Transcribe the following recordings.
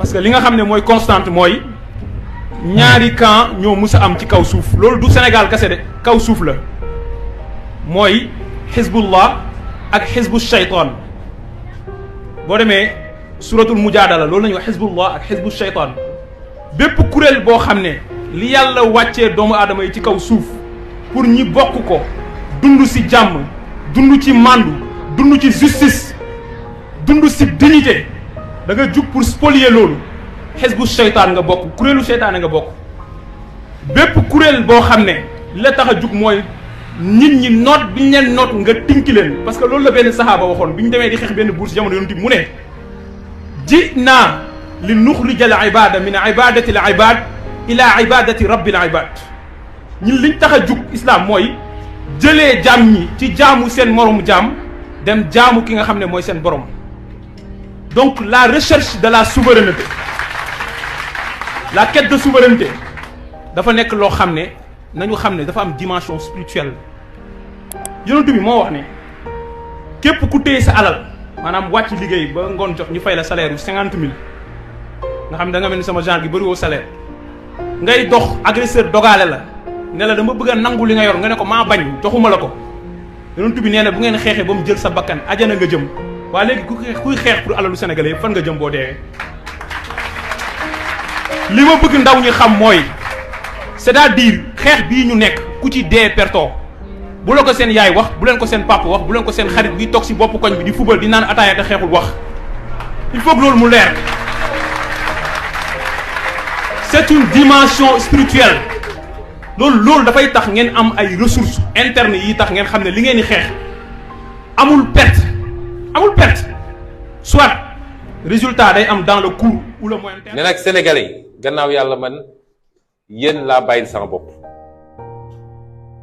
parce que li nga xam ne mooy constante mooy ñaari camp ñoo mus a am ci kaw suuf loolu du Sénégal kese de kaw suuf la mooy xizbullah ak xizbu shaytaan boo demee suratul mujaadala loolu la ñuy wax xizbullah ak xizbu shaytaan bépp kuréel boo xam ne li yàlla wàccee doomu aadama yi ci kaw suuf pour ñi bokk ko dund ci jàmm dund ci màndu dund ci justice dund ci dignité da nga jug pour spolier loolu xisbu seytaan nga bokk kuréelu seytaane nga bokk bépp kuréel boo xam ne li la tax a jug mooy nit ñi noot bi ñu leen noot nga tinki leen parce que loolu la benn saxaaba waxoon bi ñu demee di xeex benn buur si jamono yonent bi mu ne ji naa li nuxrija al ibada min ibadati al ibad ila ibadati rabbil ibad ñun liñ tax a jug islam mooy jëlee jaam ñi ci jaamu seen moromu jaam dem jaamu ki nga xam ne mooy seen borom donc la recherche de la souveraineté la quête de souveraineté dafa nekk loo xam ne nañu xam ne dafa am dimension spirituelle yonent bi moo wax ne képp ku téye sa alal maanaam wàcc liggéey ba ngoon jox ñu fay la salaire yu 50 000 nga xam ne da nga mel ni sama genre gi bëriwoo salaire ngay dox agresseur dogaale la ne la dama bëgg a nangu li nga yor nga ne ko maa bañ joxuma la ko yonent bi nee na bu ngeen xeexee ba mu jël sa bakkan ajana nga jëm waa léegi kuy xeex pour alalu sénégalais yëpp fan nga jëm boo deewee li ma bëgg ndaw ñi xam mooy c'est-à-dire xeex bii ñu nekk ku ci dee perto bu la ko seen yaay wax bu leen ko seen papa wax bu leen ko seen xarit bi toog si bopp koñ bi di fubal di naan ataaya te xeexul wax il faut que loolu mu leer c'est une dimension spirituelle loolu dafay tax ngeen am ay ressources internes yi tax ngeen xam ne li ngeen di xeex amul perte soit résultat day am dans le court ou le moyen terme. ne nag sénégalais yi gannaaw yàlla man yéen laa bàyyil sama bopp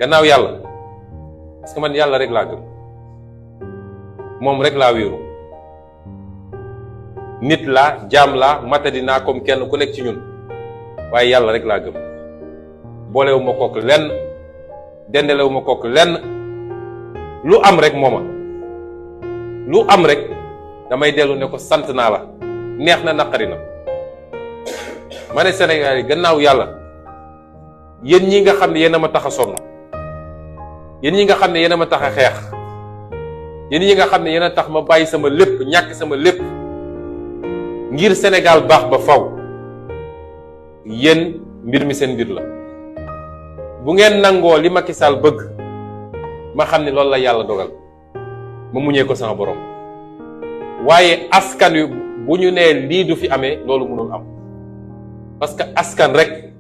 gannaaw yàlla parce que man yàlla rek laa gëm moom rek laa wéeru nit laa jaam laa matadi naa comme kenn ku nekk ci ñun waaye yàlla rek laa gëm boolewu ma kook lenn dendelewu ma kook lenn lu am rek mooma lu am rek damay dellu ne ko sant naa la neex na naqari na ma ne Sénégal yi gannaaw yàlla yéen ñi nga xam ne yéen a ma tax a sonn yéen ñi nga xam ne yéen a ma tax a xeex yéen ñi nga xam ne yéen a tax ma bàyyi sama lépp ñàkk sama lépp ngir Sénégal baax ba faw yéen mbir mi seen mbir la bu ngeen nangoo li Macky Sall bëgg ma xam ne loolu la yàlla dogal ma muñee ko sama borom waaye askan wi bu ñu nee lii du fi amee loolu mënul am parce que askan rek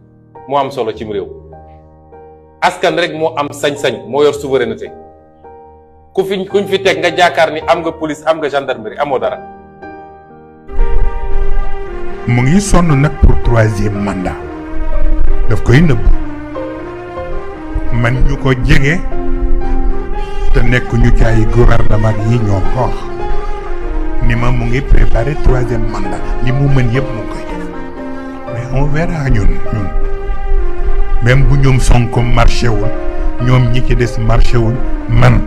moo am solo cim réew askan rek moo am sañ-sañ moo yor souveraineté kuñ fi teg nga jaakaar ni am nga police am nga gendarmerie amoo dara. mu ngi sonn nag pour 3e mandat daf koy nëbb man ñu ko jege te nekk ñu ci ay gouvernement yi ñoo ko wax ni ma mu ngi préparer 3e mandat li mu mën yëpp mu koy def mais on verra ñun même bu ñoom Sonko marché wul ñoom ñi ci des marché wul man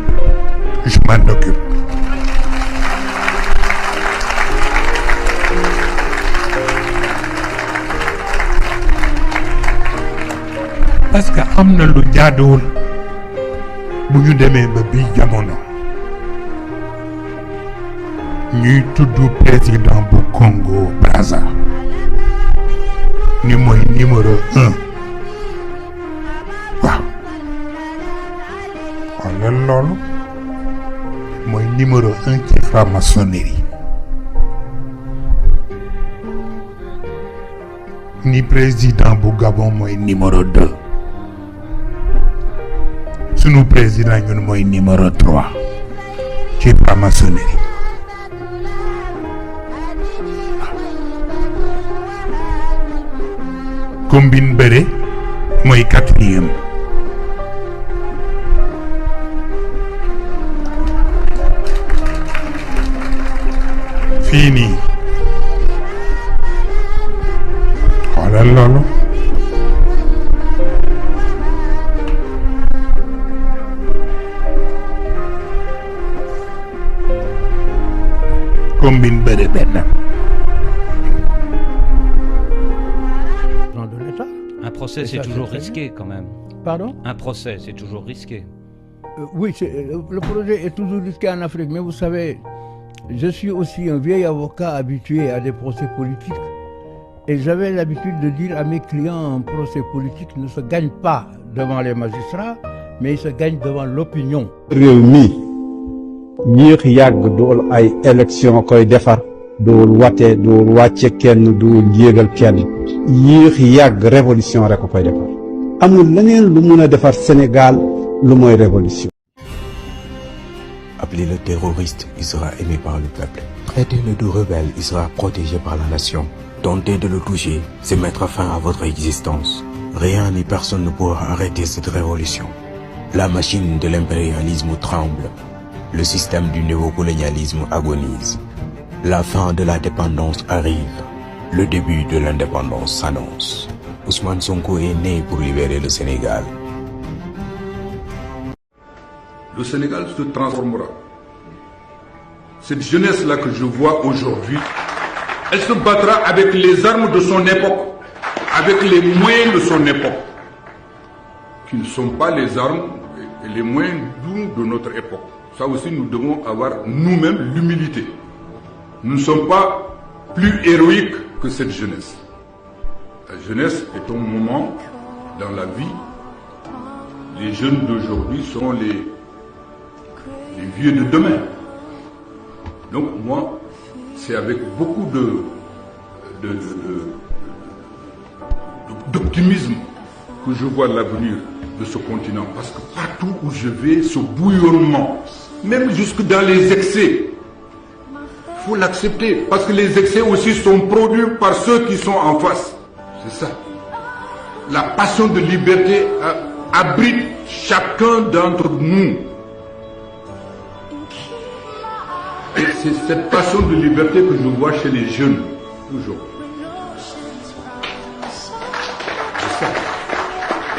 je m'en occupe. parce que am na lu jaaduwul bu ñu demee ba bii jamono ñuy tudd président bu Congo Brazza ni mooy numéro 1 waaw xoolal loolu mooy numéro 1 ci franc-maçonnerie ni président bu Gabon mooy numéro 2 sunu président ñun mooy numéro 3 ci franc-maçonnerie combine bëre mooy 4e fii nii xoolal loolu combine bëre benn procès, c'est toujours risqué quand même. Pardon? Un procès, c'est toujours risqué. Oui, le projet est toujours risqué en Afrique, mais vous savez, je suis aussi un vieil avocat habitué à des procès politiques. Et j'avais l'habitude de dire à mes clients, un procès politique ne se gagne pas devant les magistrats, mais il se gagne devant l'opinion. réew mi yéex yàgg dool ay élection koy defar dool wate dool wàcce kenn dool yéegal kenn yéex yàgg révolution rek ko koy defar amul leneen lu mun a defar Sénégal lu mooy révolution. Appelez-le terroriste, il sera aimé par le peuple. Traitez-le de rebelle, il sera protégé par la nation. Tenter de le toucher, c'est mettre fin à votre existence. Rien ni personne ne pourra arrêter cette révolution. La machine de l'impérialisme tremble. Le système du néocolonialisme agonise. La fin de la dépendance arrive. Le début de l'indépendance s'annonce. Ousmane Sonko est né pour libérer le Sénégal. Le Sénégal se transformera. Cette jeunesse-là que je vois aujourd'hui, elle se battra avec les armes de son époque, avec les moyens de son époque, qui ne sont pas les armes et les moyens de notre époque. Ça aussi, nous devons avoir nous-mêmes l'humilité. Nous ne sommes pas plus héroïques que cette jeunesse. La jeunesse est un moment dans la vie. Les jeunes d'aujourd'hui sont les vieux de demain. Donc moi, c'est avec beaucoup d'optimisme que je vois l'avenir de ce continent. Parce que partout où je vais, ce bouillonnement, même jusque dans les excès, il faut l'accepter. Parce que les excès aussi sont produits par ceux qui sont en face. C'est ça. La passion de liberté abrite chacun d'entre nous. Et c'est cette passion de liberté que je vois chez les jeunes, toujours. C'est ça.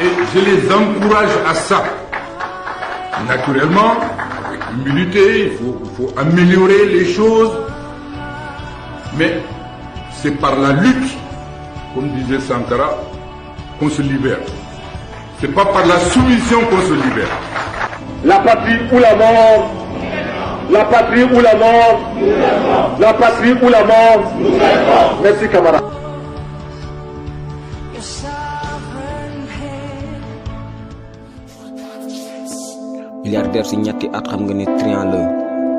Et je les encourage à ça. Naturellement, avec humilité, il faut améliorer les choses. Mais c'est par la lutte, comme disait Sankara, qu'on se libère. C'est pas par la soumission qu'on se libère. La patrie ou la mort. La patrie ou la mort. La patrie ou la mort. Merci camarade. milliardaire si ñetti at xam nga ni trian la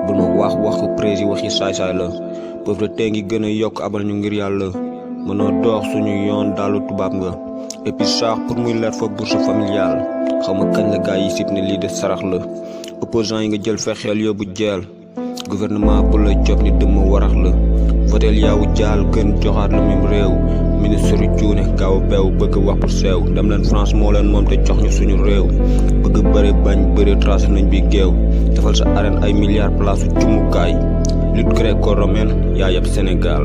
bul ma waxu prési waxi saay-saay la pauvreté ngi gën a yokk abal ñu ngir yàlla mënoo dox suñu yoon daalu tubaab nga et puis sax pour muy leer fa bourse familiale xaw ma kañ la gaa yi sib ne lii de sarax la opposant yi nga jël fexeel yóbbu jeel gouvernement bu la job ni dëmm warax la votel yaawu jaal gën joxaat la même réew ministre yu cuune gaaw beew bëgg wax pour seew dem leen France moo leen moom te jox ñu suñu réew bëgg bëri bañ bëri tracé nañ bi géew defal sa arène ay milliards place cumukaay lutte gréco-romaine yaa yab Sénégal